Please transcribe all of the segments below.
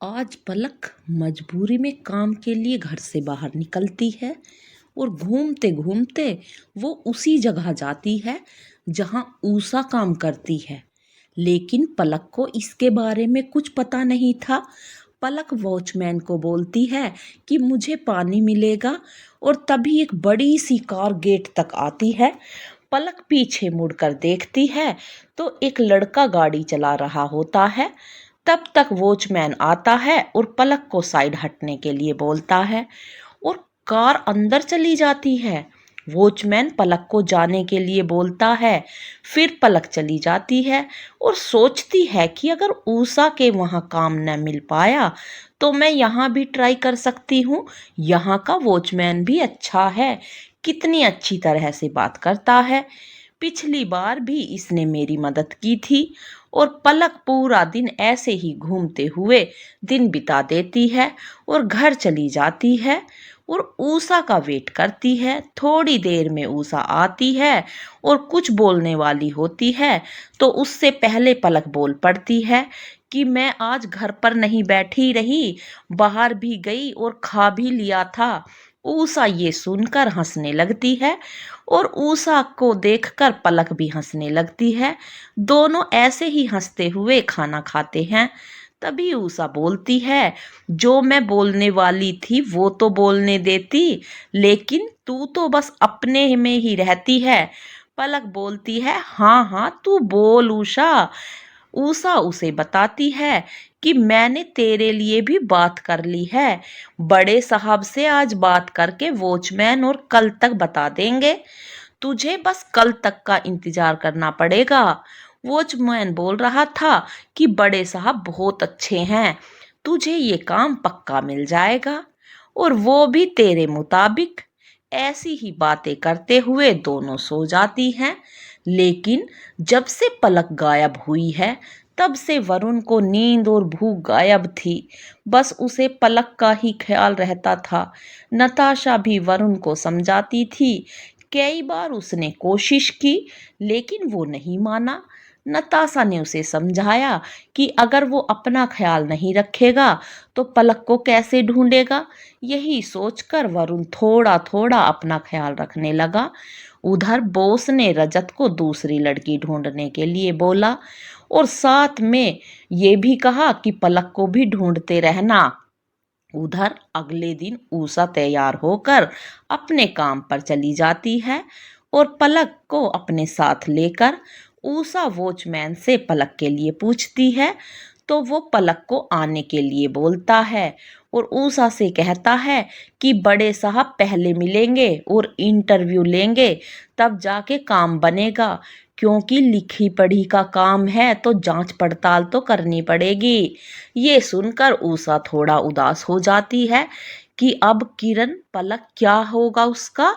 आज पलक मजबूरी में काम के लिए घर से बाहर निकलती है और घूमते घूमते वो उसी जगह जाती है जहां ऊषा काम करती है। लेकिन पलक को इसके बारे में कुछ पता नहीं था। पलक वॉचमैन को बोलती है कि मुझे पानी मिलेगा, और तभी एक बड़ी सी कार गेट तक आती है। पलक पीछे मुड़कर देखती है तो एक लड़का गाड़ी चला रहा होता है। तब तक वॉचमैन आता है और पलक को साइड हटने के लिए बोलता है, और कार अंदर चली जाती है। वॉचमैन पलक को जाने के लिए बोलता है। फिर पलक चली जाती है और सोचती है कि अगर ऊषा के वहाँ काम न मिल पाया तो मैं यहाँ भी ट्राई कर सकती हूँ। यहाँ का वॉचमैन भी अच्छा है, कितनी अच्छी तरह से बात करता है। पिछली बार भी इसने मेरी मदद की थी। और पलक पूरा दिन ऐसे ही घूमते हुए दिन बिता देती है और घर चली जाती है और ऊषा का वेट करती है। थोड़ी देर में ऊषा आती है और कुछ बोलने वाली होती है तो उससे पहले पलक बोल पड़ती है कि मैं आज घर पर नहीं बैठी रही, बाहर भी गई और खा भी लिया था। ऊषा ये सुनकर हंसने लगती है और ऊषा को देखकर पलक भी हंसने लगती है। दोनों ऐसे ही हंसते हुए खाना खाते हैं। तभी ऊषा बोलती है, जो मैं बोलने वाली थी वो तो बोलने देती, लेकिन तू तो बस अपने में ही रहती है। पलक बोलती है, हाँ हाँ तू बोल ऊषा। ऊषा उसे बताती है कि मैंने तेरे लिए भी बात कर ली है। बड़े साहब से आज बात करके वॉचमैन और कल तक बता देंगे। तुझे बस कल तक का इंतजार करना पड़ेगा। वॉचमैन बोल रहा था कि बड़े साहब बहुत अच्छे हैं, तुझे ये काम पक्का मिल जाएगा, और वो भी तेरे मुताबिक। ऐसी ही बातें करते हुए दोनों सो जाती हैं। लेकिन जब से पलक गायब हुई है तब से वरुण को नींद और भूख गायब थी। बस उसे पलक का ही ख्याल रहता था। नताशा भी वरुण को समझाती थी। कई बार उसने कोशिश की लेकिन वो नहीं माना। नताशा ने उसे समझाया कि अगर वो अपना ख्याल नहीं रखेगा तो पलक को कैसे ढूंढेगा। यही सोचकर वरुण थोड़ा थोड़ा अपना ख्याल रखने लगा। उधर बॉस ने रजत को दूसरी लड़की ढूंढने के लिए बोला और साथ में ये भी कहा कि पलक को भी ढूंढते रहना। उधर अगले दिन ऊषा तैयार होकर अपने काम पर चली जाती है और पलक को अपने साथ लेकर ऊषा वॉचमैन से पलक के लिए पूछती है तो वो पलक को आने के लिए बोलता है और ऊषा से कहता है कि बड़े साहब पहले मिलेंगे और इंटरव्यू लेंगे, तब जाके काम बनेगा। क्योंकि लिखी पढ़ी का काम है तो जांच पड़ताल तो करनी पड़ेगी। ये सुनकर ऊषा थोड़ा उदास हो जाती है कि अब किरण पलक क्या होगा उसका,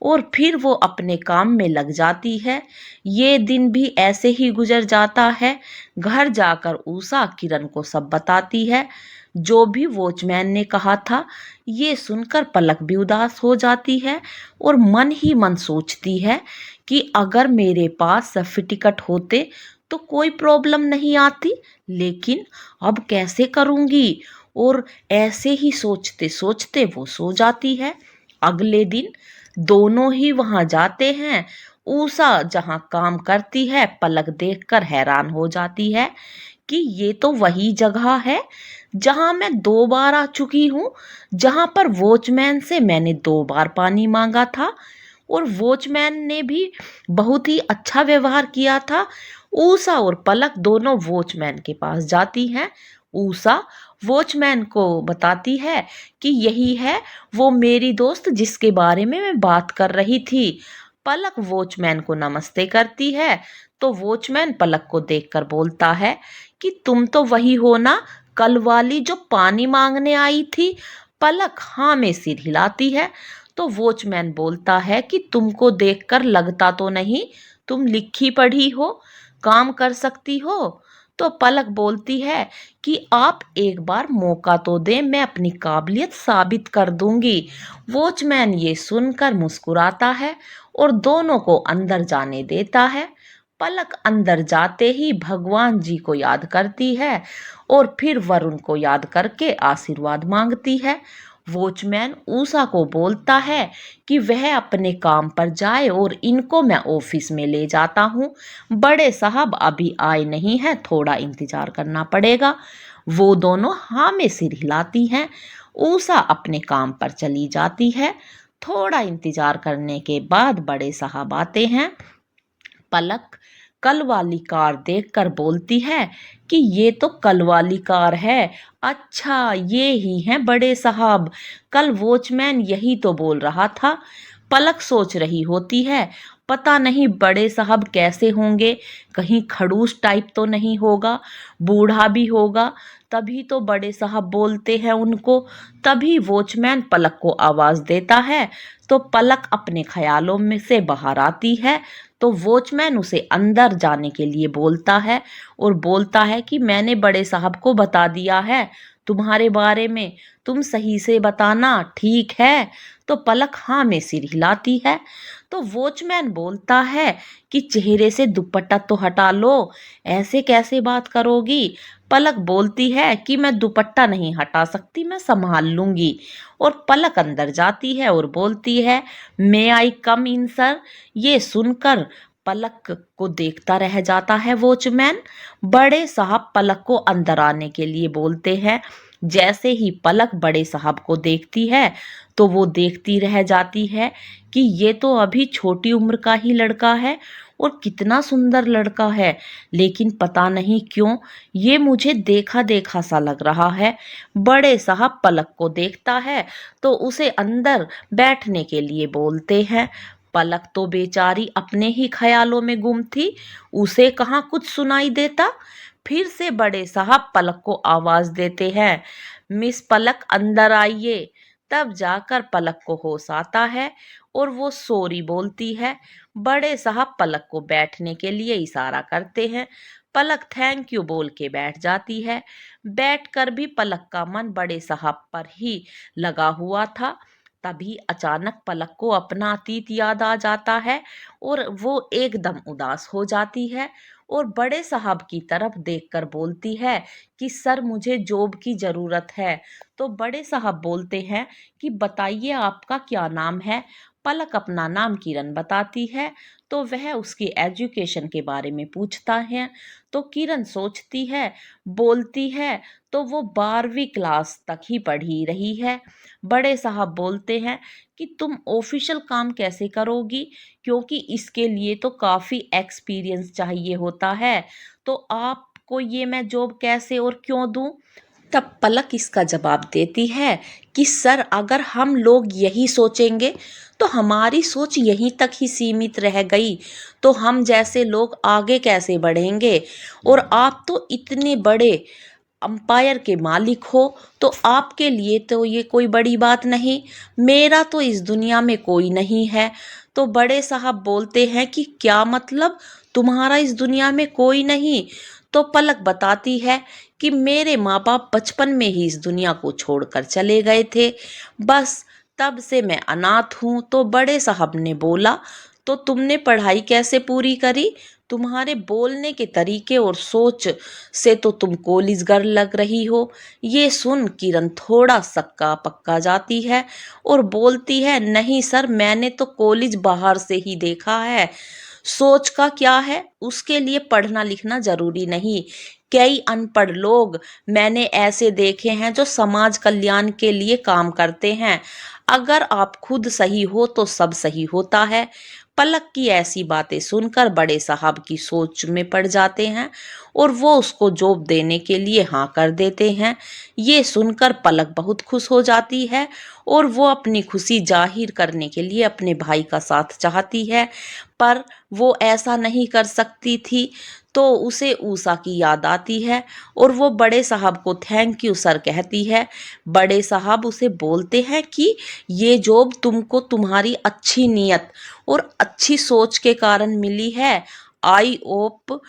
और फिर वो अपने काम में लग जाती है। ये दिन भी ऐसे ही गुजर जाता है। घर जाकर ऊषा किरण को सब बताती है, जो भी वॉचमैन ने कहा था। ये सुनकर पलक भी उदास हो जाती है और मन ही मन सोचती है कि अगर मेरे पास सर्टिफिकेट होते तो कोई प्रॉब्लम नहीं आती, लेकिन अब कैसे करूँगी। और ऐसे ही सोचते सोचते वो सो जाती है। अगले दिन दोनों ही वहां जाते हैं। ऊषा जहां काम करती है पलक देखकर हैरान हो जाती है कि ये तो वही जगह है जहां मैं 2 बार आ चुकी हूँ, जहां पर वॉचमैन से मैंने 2 बार पानी मांगा था और वॉचमैन ने भी बहुत ही अच्छा व्यवहार किया था। ऊषा और पलक दोनों वॉचमैन के पास जाती हैं। ऊषा वॉचमैन को बताती है कि यही है वो मेरी दोस्त जिसके बारे में मैं बात कर रही थी। पलक वॉचमैन को नमस्ते करती है तो वॉचमैन पलक को देखकर बोलता है कि तुम तो वही हो ना, कल वाली जो पानी मांगने आई थी। पलक हाँ में सिर हिलाती है तो वॉचमैन बोलता है कि तुमको देखकर लगता तो नहीं तुम लिखी पढ़ी हो, काम कर सकती हो। तो पलक बोलती है कि आप एक बार मौका तो दें, मैं अपनी काबिलियत साबित कर दूंगी। वॉचमैन ये सुनकर मुस्कुराता है और दोनों को अंदर जाने देता है। पलक अंदर जाते ही भगवान जी को याद करती है और फिर वरुण को याद करके आशीर्वाद मांगती है। वॉचमैन ऊषा को बोलता है कि वह अपने काम पर जाए और इनको मैं ऑफिस में ले जाता हूँ। बड़े साहब अभी आए नहीं हैं, थोड़ा इंतजार करना पड़ेगा। वो दोनों हाँ में सिर हिलाती हैं। ऊषा अपने काम पर चली जाती है। थोड़ा इंतजार करने के बाद बड़े साहब आते हैं। पलक कल वाली कार देखकर बोलती है कि ये तो कल वाली कार है। अच्छा, ये ही हैं बड़े साहब, कल वॉचमैन यही तो बोल रहा था। पलक सोच रही होती है, पता नहीं बड़े साहब कैसे होंगे, कहीं खड़ूस टाइप तो नहीं होगा, बूढ़ा भी होगा, तभी तो बड़े साहब बोलते हैं उनको। तभी वॉचमैन पलक को आवाज देता है, तो पलक अपने ख्यालों में से बाहर आती है। तो वॉचमैन उसे अंदर जाने के लिए बोलता है और बोलता है कि मैंने बड़े साहब को बता दिया है तुम्हारे बारे में, तुम सही से बताना, ठीक है? तो पलक हाँ में सिर हिलाती है। तो वॉचमैन बोलता है कि चेहरे से दुपट्टा तो हटा लो, ऐसे कैसे बात करोगी? पलक बोलती है कि मैं दुपट्टा नहीं हटा सकती, मैं संभाल लूंगी। और पलक अंदर जाती है और बोलती है, मे आई कम इन सर? ये सुनकर पलक को देखता रह जाता है वॉचमैन। बड़े साहब पलक को अंदर आने के लिए बोलते हैं। जैसे ही पलक बड़े साहब को देखती है तो वो देखती रह जाती है कि ये तो अभी छोटी उम्र का ही लड़का है और कितना सुंदर लड़का है, लेकिन पता नहीं क्यों ये मुझे देखा देखा सा लग रहा है। बड़े साहब पलक को देखता है तो उसे अंदर बैठने के लिए बोलते हैं। पलक तो बेचारी अपने ही ख्यालों में गुम थी, उसे कहाँ कुछ सुनाई देता। फिर से बड़े साहब पलक को आवाज देते हैं, मिस पलक अंदर आइए। तब जाकर पलक को होश आता है और वो सॉरी बोलती है। बड़े साहब पलक को बैठने के लिए इशारा करते हैं। पलक थैंक यू बोल के बैठ जाती है। बैठकर भी पलक का मन बड़े साहब पर ही लगा हुआ था। तभी अचानक पलक को अपना अतीत याद आ जाता है और वो एकदम उदास हो जाती है और बड़े साहब की तरफ देखकर बोलती है कि सर मुझे जॉब की ज़रूरत है। तो बड़े साहब बोलते हैं कि बताइए आपका क्या नाम है। पलक अपना नाम किरण बताती है तो वह उसकी एजुकेशन के बारे में पूछता है। तो किरण सोचती है, बोलती है तो वो 12वीं क्लास तक ही पढ़ी रही है। बड़े साहब बोलते हैं कि तुम ऑफिशियल काम कैसे करोगी, क्योंकि इसके लिए तो काफ़ी एक्सपीरियंस चाहिए होता है, तो आपको ये मैं जॉब कैसे और क्यों दूं? तब पलक इसका जवाब देती है कि सर अगर हम लोग यही सोचेंगे तो हमारी सोच यहीं तक ही सीमित रह गई, तो हम जैसे लोग आगे कैसे बढ़ेंगे? और आप तो इतने बड़े अंपायर के मालिक हो, तो आपके लिए तो ये कोई बड़ी बात नहीं, मेरा तो इस दुनिया में कोई नहीं है। तो बड़े साहब बोलते हैं कि क्या मतलब, तुम्हारा इस दुनिया में कोई नहीं? तो पलक बताती है कि मेरे माँ बाप बचपन में ही इस दुनिया को छोड़कर चले गए थे, बस तब से मैं अनाथ हूँ। तो बड़े साहब ने बोला, तो तुमने पढ़ाई कैसे पूरी करी? तुम्हारे बोलने के तरीके और सोच से तो तुम कॉलेज गर्ल लग रही हो। ये सुन किरण थोड़ा सक्का पक्का जाती है और बोलती है, नहीं सर मैंने तो कॉलेज बाहर से ही देखा है, सोच का क्या है, उसके लिए पढ़ना लिखना जरूरी नहीं। कई अनपढ़ लोग मैंने ऐसे देखे हैं जो समाज कल्याण के लिए काम करते हैं, अगर आप खुद सही हो तो सब सही होता है। पलक की ऐसी बातें सुनकर बड़े साहब की सोच में पड़ जाते हैं और वो उसको जॉब देने के लिए हाँ कर देते हैं। ये सुनकर पलक बहुत खुश हो जाती है और वो अपनी खुशी जाहिर करने के लिए अपने भाई का साथ चाहती है, पर वो ऐसा नहीं कर सकती थी। तो उसे ऊषा की याद आती है और वो बड़े साहब को थैंक यू सर कहती है। बड़े साहब उसे बोलते हैं कि ये जॉब तुमको तुम्हारी अच्छी नीयत और अच्छी सोच के कारण मिली है, आई होप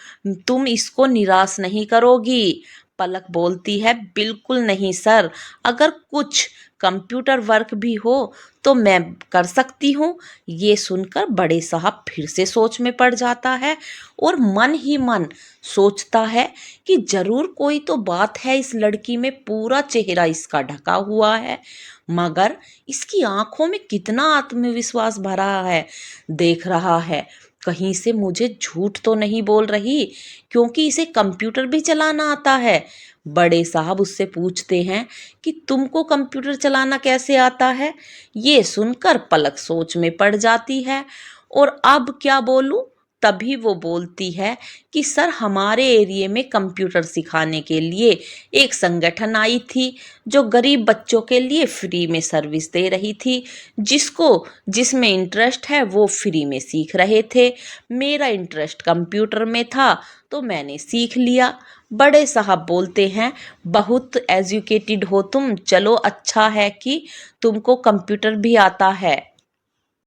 तुम इसको निराश नहीं करोगी। पलक बोलती है, बिल्कुल नहीं सर, अगर कुछ कंप्यूटर वर्क भी हो तो मैं कर सकती हूँ। ये सुनकर बड़े साहब फिर से सोच में पड़ जाता है और मन ही मन सोचता है कि जरूर कोई तो बात है इस लड़की में, पूरा चेहरा इसका ढका हुआ है मगर इसकी आंखों में कितना आत्मविश्वास भरा है, देख रहा है कहीं से मुझे झूठ तो नहीं बोल रही, क्योंकि इसे कंप्यूटर भी चलाना आता है। बड़े साहब उससे पूछते हैं कि तुमको कंप्यूटर चलाना कैसे आता है। ये सुनकर पलक सोच में पड़ जाती है और अब क्या बोलूं, तभी वो बोलती है कि सर हमारे एरिया में कंप्यूटर सिखाने के लिए एक संगठन आई थी जो गरीब बच्चों के लिए फ्री में सर्विस दे रही थी, जिसको जिसमें इंटरेस्ट है वो फ्री में सीख रहे थे। मेरा इंटरेस्ट कंप्यूटर में था तो मैंने सीख लिया। बड़े साहब बोलते हैं, बहुत एजुकेटेड हो तुम, चलो अच्छा है कि तुमको कंप्यूटर भी आता है।